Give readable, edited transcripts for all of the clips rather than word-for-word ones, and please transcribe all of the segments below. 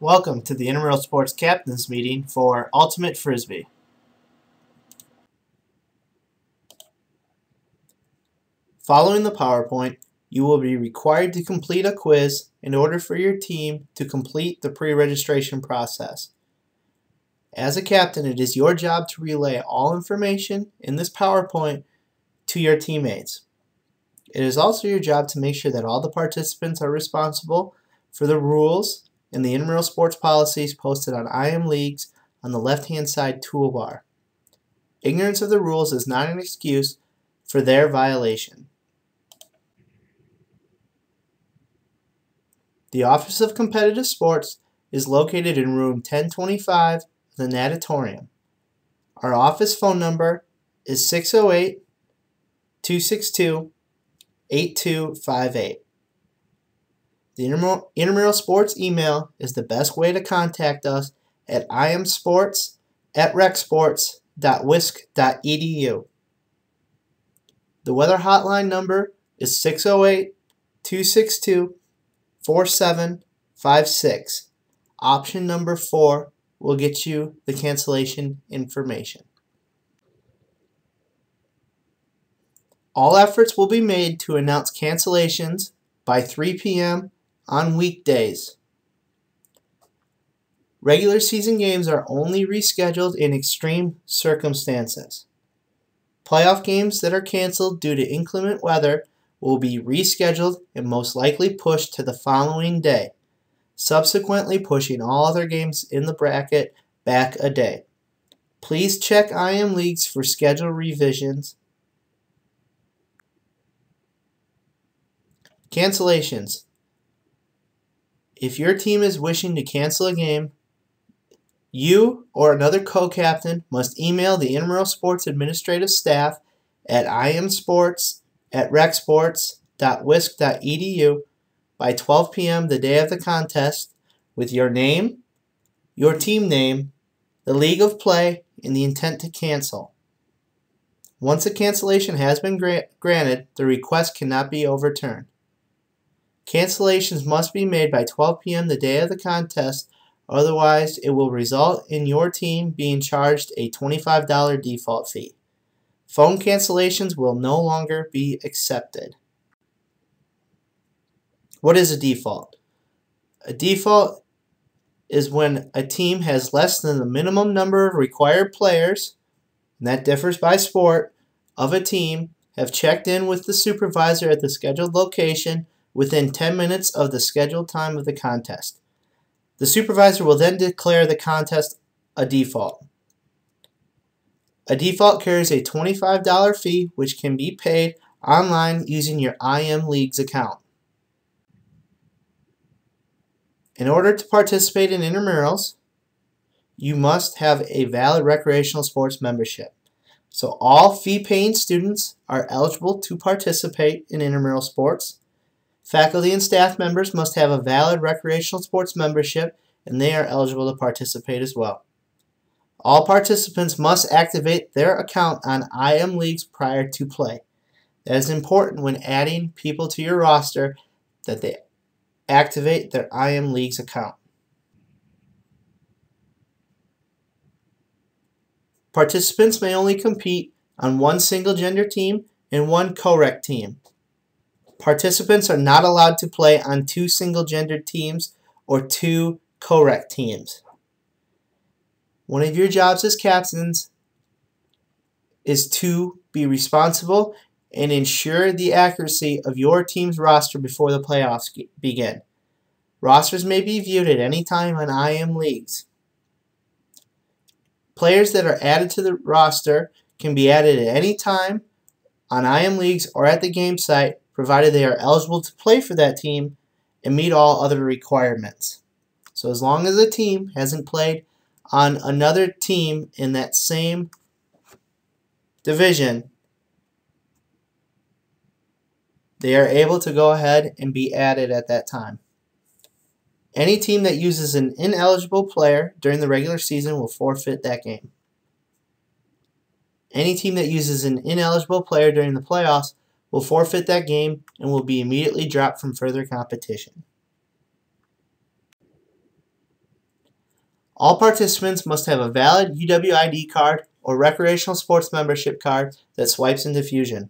Welcome to the Intramural Sports Captains Meeting for Ultimate Frisbee. Following the PowerPoint, you will be required to complete a quiz in order for your team to complete the pre-registration process. As a captain, it is your job to relay all information in this PowerPoint to your teammates. It is also your job to make sure that all the participants are responsible for the rules and the intramural sports policies posted on IM Leagues on the left-hand side toolbar. Ignorance of the rules is not an excuse for their violation. The Office of Competitive Sports is located in room 1025 of the natatorium. Our office phone number is 608-262-8258. The intramural sports email is the best way to contact us at imsports@recsports.wisc.edu. The weather hotline number is 608-262-4756. Option number 4 will get you the cancellation information. All efforts will be made to announce cancellations by 3 p.m. on weekdays. Regular season games are only rescheduled in extreme circumstances. Playoff games that are canceled due to inclement weather will be rescheduled and most likely pushed to the following day, subsequently pushing all other games in the bracket back a day. Please check IM Leagues for schedule revisions. Cancellations. If your team is wishing to cancel a game, you or another co-captain must email the intramural sports administrative staff at imsports@recsports.wisc.edu by 12 p.m. the day of the contest with your name, your team name, the league of play, and the intent to cancel. Once a cancellation has been granted, the request cannot be overturned. Cancellations must be made by 12 p.m. the day of the contest, otherwise it will result in your team being charged a $25 default fee. Phone cancellations will no longer be accepted. What is a default? A default is when a team has less than the minimum number of required players, and that differs by sport, of a team have checked in with the supervisor at the scheduled location within 10 minutes of the scheduled time of the contest. The supervisor will then declare the contest a default. A default carries a $25 fee which can be paid online using your IM Leagues account. In order to participate in intramurals, you must have a valid recreational sports membership. So all fee-paying students are eligible to participate in intramural sports. Faculty and staff members must have a valid recreational sports membership, and they are eligible to participate as well. All participants must activate their account on IM Leagues prior to play. That is important when adding people to your roster, that they activate their IM Leagues account. Participants may only compete on one single gender team and one co-rec team. Participants are not allowed to play on 2 single-gendered teams or 2 co-rec teams. One of your jobs as captains is to be responsible and ensure the accuracy of your team's roster before the playoffs begin. Rosters may be viewed at any time on IM Leagues. Players that are added to the roster can be added at any time on IM Leagues or at the game site, provided they are eligible to play for that team and meet all other requirements. So as long as a team hasn't played on another team in that same division, they are able to go ahead and be added at that time. Any team that uses an ineligible player during the regular season will forfeit that game. Any team that uses an ineligible player during the playoffs will forfeit that game and will be immediately dropped from further competition. All participants must have a valid UWID card or recreational sports membership card that swipes into Fusion.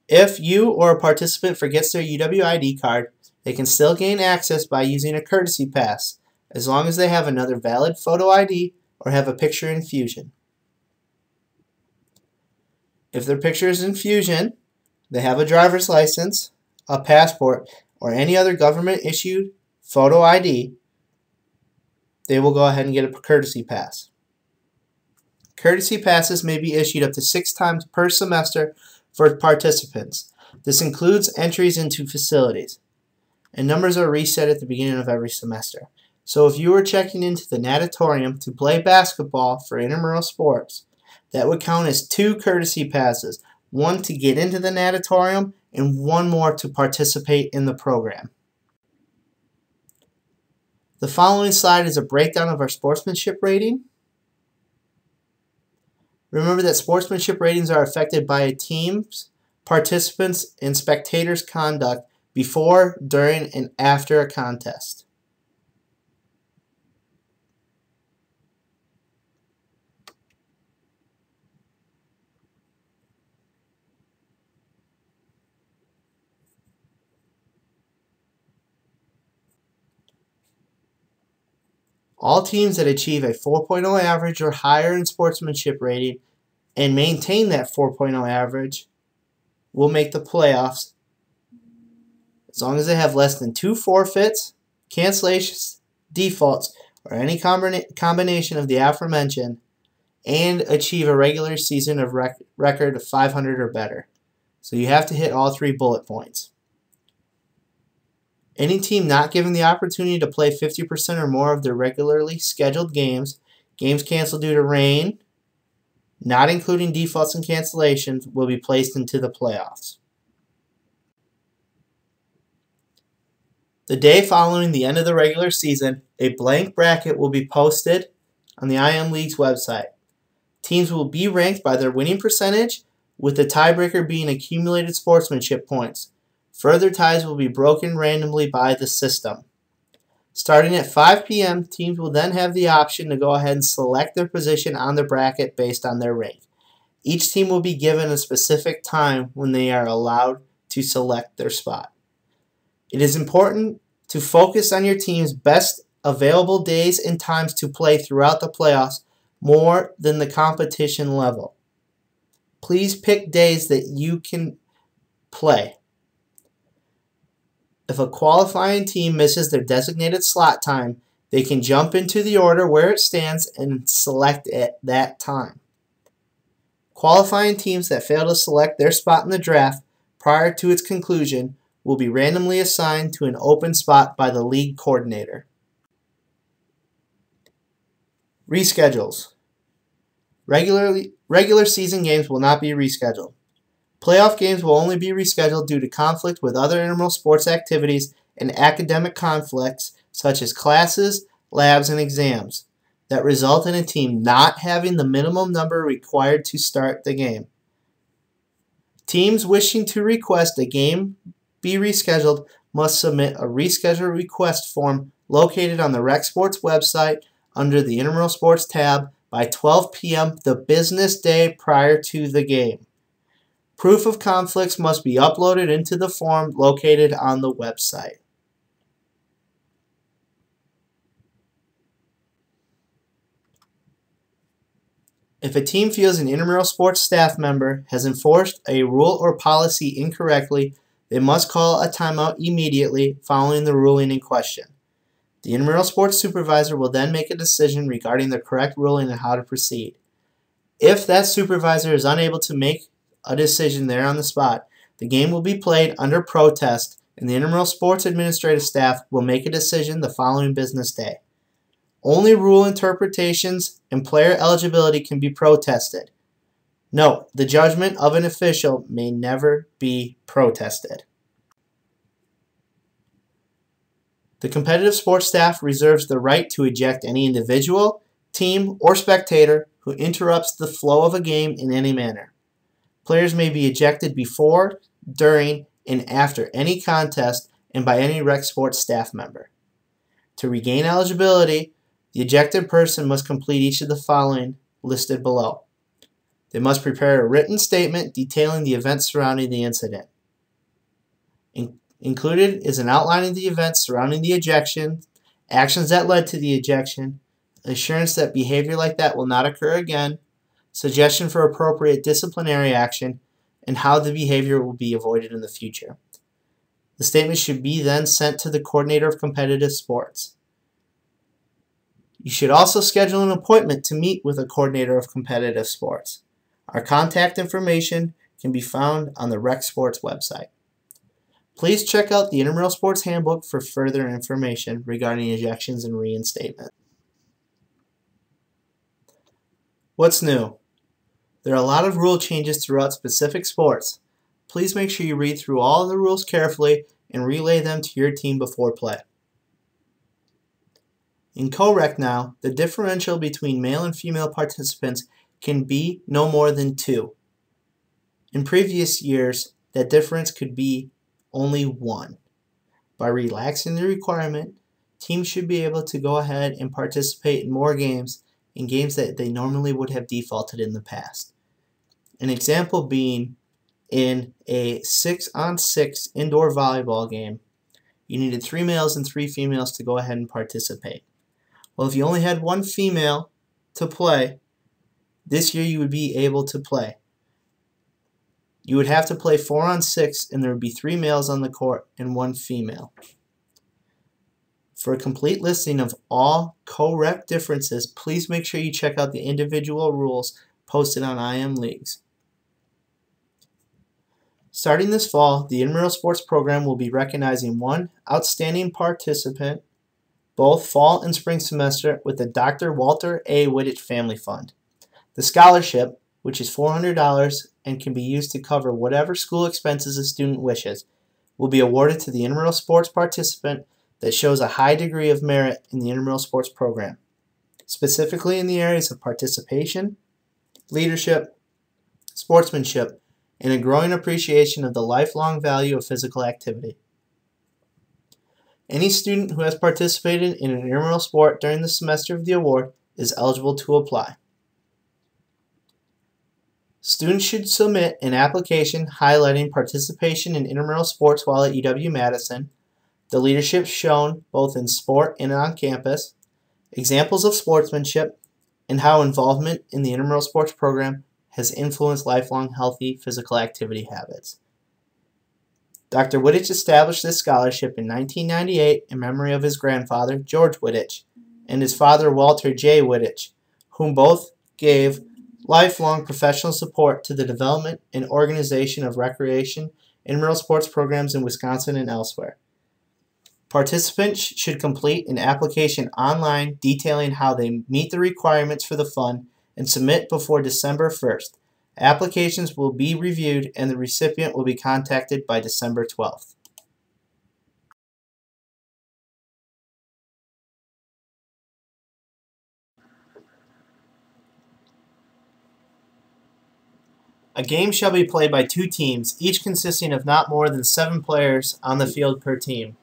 If you or a participant forgets their UWID card, they can still gain access by using a courtesy pass, as long as they have another valid photo ID or have a picture in Fusion. If their picture is in Fusion, they have a driver's license, a passport, or any other government-issued photo ID, they will go ahead and get a courtesy pass. Courtesy passes may be issued up to 6 times per semester for participants. This includes entries into facilities, and numbers are reset at the beginning of every semester. So if you were checking into the natatorium to play basketball for intramural sports, that would count as 2 courtesy passes, one to get into the natatorium and one more to participate in the program. The following slide is a breakdown of our sportsmanship rating. Remember that sportsmanship ratings are affected by a team's, participants, and spectators' conduct before, during, and after a contest. All teams that achieve a 4.0 average or higher in sportsmanship rating and maintain that 4.0 average will make the playoffs as long as they have less than 2 forfeits, cancellations, defaults, or any combination of the aforementioned, and achieve a regular season of record of 500 or better. So you have to hit all 3 bullet points. Any team not given the opportunity to play 50% or more of their regularly scheduled games, games canceled due to rain, not including defaults and cancellations, will be placed into the playoffs. The day following the end of the regular season, a blank bracket will be posted on the IM League's website. Teams will be ranked by their winning percentage, with the tiebreaker being accumulated sportsmanship points. Further ties will be broken randomly by the system. Starting at 5 p.m., teams will then have the option to go ahead and select their position on the bracket based on their rank. Each team will be given a specific time when they are allowed to select their spot. It is important to focus on your team's best available days and times to play throughout the playoffs more than the competition level. Please pick days that you can play. If a qualifying team misses their designated slot time, they can jump into the order where it stands and select at that time. Qualifying teams that fail to select their spot in the draft prior to its conclusion will be randomly assigned to an open spot by the league coordinator. Reschedules. Regular season games will not be rescheduled. Playoff games will only be rescheduled due to conflict with other intramural sports activities and academic conflicts such as classes, labs, and exams that result in a team not having the minimum number required to start the game. Teams wishing to request a game be rescheduled must submit a reschedule request form located on the Rec Sports website under the Intramural Sports tab by 12 p.m. the business day prior to the game. Proof of conflicts must be uploaded into the form located on the website. If a team feels an intramural sports staff member has enforced a rule or policy incorrectly, they must call a timeout immediately following the ruling in question. The intramural sports supervisor will then make a decision regarding the correct ruling and how to proceed. If that supervisor is unable to make a decision there on the spot, the game will be played under protest, and the intramural sports administrative staff will make a decision the following business day. Only rule interpretations and player eligibility can be protested. Note, the judgment of an official may never be protested. The competitive sports staff reserves the right to eject any individual, team, or spectator who interrupts the flow of a game in any manner. Players may be ejected before, during, and after any contest and by any Rec Sports staff member. To regain eligibility, the ejected person must complete each of the following listed below. They must prepare a written statement detailing the events surrounding the incident. Included is an outline of the events surrounding the ejection, actions that led to the ejection, assurance that behavior like that will not occur again, suggestion for appropriate disciplinary action, and how the behavior will be avoided in the future. The statement should be then sent to the coordinator of competitive sports. You should also schedule an appointment to meet with a coordinator of competitive sports. Our contact information can be found on the Rec Sports website. Please check out the Intramural Sports Handbook for further information regarding ejections and reinstatement. What's new? There are a lot of rule changes throughout specific sports. Please make sure you read through all of the rules carefully and relay them to your team before play. In co-rec now, the differential between male and female participants can be no more than 2. In previous years, that difference could be only 1. By relaxing the requirement, teams should be able to go ahead and participate in more games, in games that they normally would have defaulted in the past. An example being in a 6-on-6 indoor volleyball game, you needed 3 males and 3 females to go ahead and participate. Well, if you only had 1 female to play, this year you would be able to play. You would have to play 4-on-6, and there would be 3 males on the court and 1 female. For a complete listing of all co-rec differences, please make sure you check out the individual rules posted on IM Leagues. Starting this fall, the Intramural Sports Program will be recognizing 1 outstanding participant both fall and spring semester with the Dr. Walter A. Wittich Family Fund. The scholarship, which is $400 and can be used to cover whatever school expenses a student wishes, will be awarded to the intramural sports participant that shows a high degree of merit in the intramural sports program, specifically in the areas of participation, leadership, sportsmanship, and a growing appreciation of the lifelong value of physical activity. Any student who has participated in an intramural sport during the semester of the award is eligible to apply. Students should submit an application highlighting participation in intramural sports while at UW-Madison, the leadership shown both in sport and on campus, examples of sportsmanship, and how involvement in the intramural sports program has influenced lifelong healthy physical activity habits. Dr. Wittich established this scholarship in 1998 in memory of his grandfather, George Wittich, and his father, Walter J. Wittich, whom both gave lifelong professional support to the development and organization of recreation intramural sports programs in Wisconsin and elsewhere. Participants should complete an application online detailing how they meet the requirements for the fund and submit before December 1st. Applications will be reviewed and the recipient will be contacted by December 12th. A game shall be played by 2 teams, each consisting of not more than 7 players on the field per team.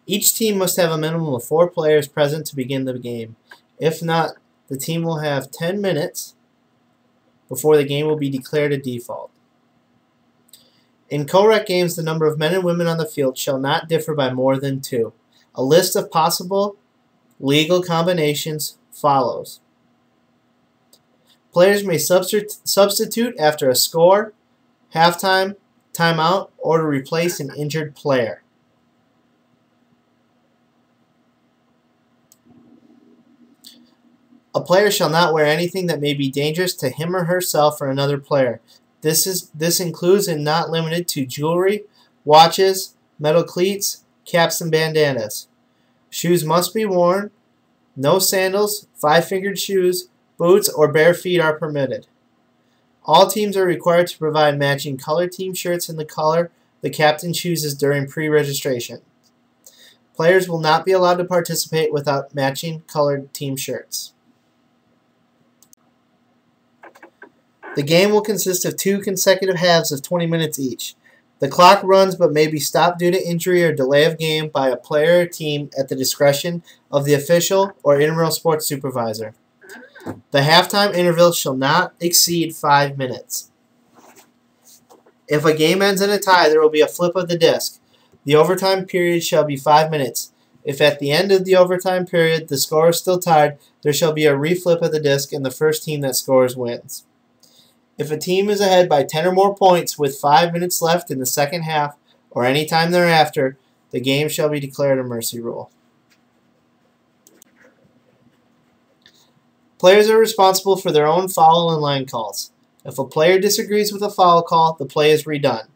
Each team must have a minimum of 4 players present to begin the game. If not, the team will have 10 minutes before the game will be declared a default. In co-rec games, the number of men and women on the field shall not differ by more than 2. A list of possible legal combinations follows. Players may substitute after a score, halftime, timeout, or to replace an injured player. A player shall not wear anything that may be dangerous to him or herself or another player. This includes and not limited to jewelry, watches, metal cleats, caps, and bandanas. Shoes must be worn. No sandals, 5-fingered shoes, boots, or bare feet are permitted. All teams are required to provide matching color team shirts in the color the captain chooses during pre-registration. Players will not be allowed to participate without matching colored team shirts. The game will consist of 2 consecutive halves of 20 minutes each. The clock runs but may be stopped due to injury or delay of game by a player or team at the discretion of the official or intramural sports supervisor. The halftime interval shall not exceed 5 minutes. If a game ends in a tie, there will be a flip of the disc. The overtime period shall be 5 minutes. If at the end of the overtime period the score is still tied, there shall be a reflip of the disc and the first team that scores wins. If a team is ahead by 10 or more points with 5 minutes left in the second half or any time thereafter, the game shall be declared a mercy rule. Players are responsible for their own foul and line calls. If a player disagrees with a foul call, the play is redone.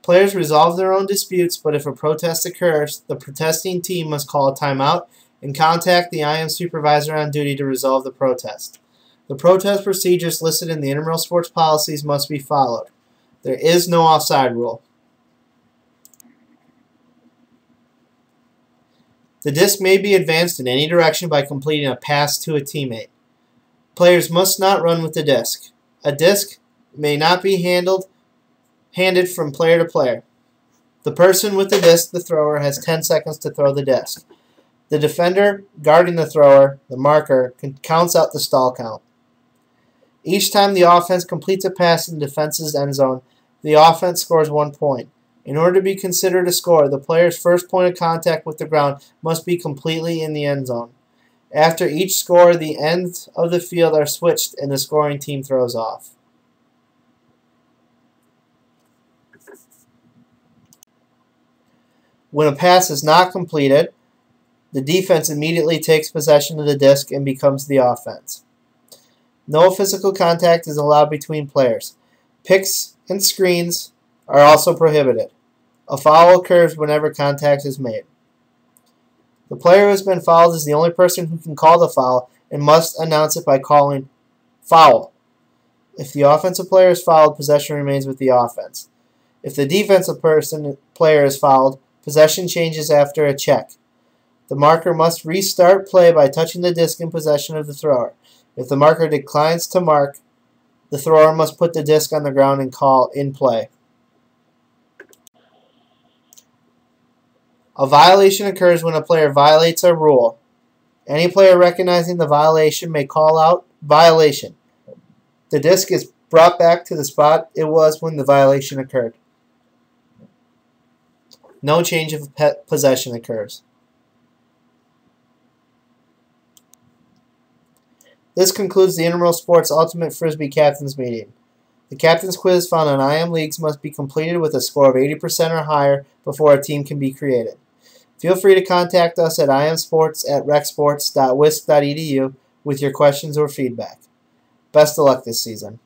Players resolve their own disputes, but if a protest occurs, the protesting team must call a timeout and contact the IM supervisor on duty to resolve the protest. The protest procedures listed in the intramural sports policies must be followed. There is no offside rule. The disc may be advanced in any direction by completing a pass to a teammate. Players must not run with the disc. A disc may not be handed from player to player. The person with the disc, the thrower, has 10 seconds to throw the disc. The defender guarding the thrower, the marker, counts out the stall count. Each time the offense completes a pass in the defense's end zone, the offense scores 1 point. In order to be considered a score, the player's first point of contact with the ground must be completely in the end zone. After each score, the ends of the field are switched and the scoring team throws off. When a pass is not completed, the defense immediately takes possession of the disc and becomes the offense. No physical contact is allowed between players. Picks and screens are also prohibited. A foul occurs whenever contact is made. The player who has been fouled is the only person who can call the foul and must announce it by calling foul. If the offensive player is fouled, possession remains with the offense. If the defensive player is fouled, possession changes after a check. The marker must restart play by touching the disc in possession of the thrower. If the marker declines to mark, the thrower must put the disc on the ground and call in play. A violation occurs when a player violates a rule. Any player recognizing the violation may call out violation. The disc is brought back to the spot it was when the violation occurred. No change of possession occurs. This concludes the Intramural Sports Ultimate Frisbee Captains Meeting. The Captains Quiz found on IM Leagues must be completed with a score of 80% or higher before a team can be created. Feel free to contact us at imsports@recsports.wisc.edu with your questions or feedback. Best of luck this season.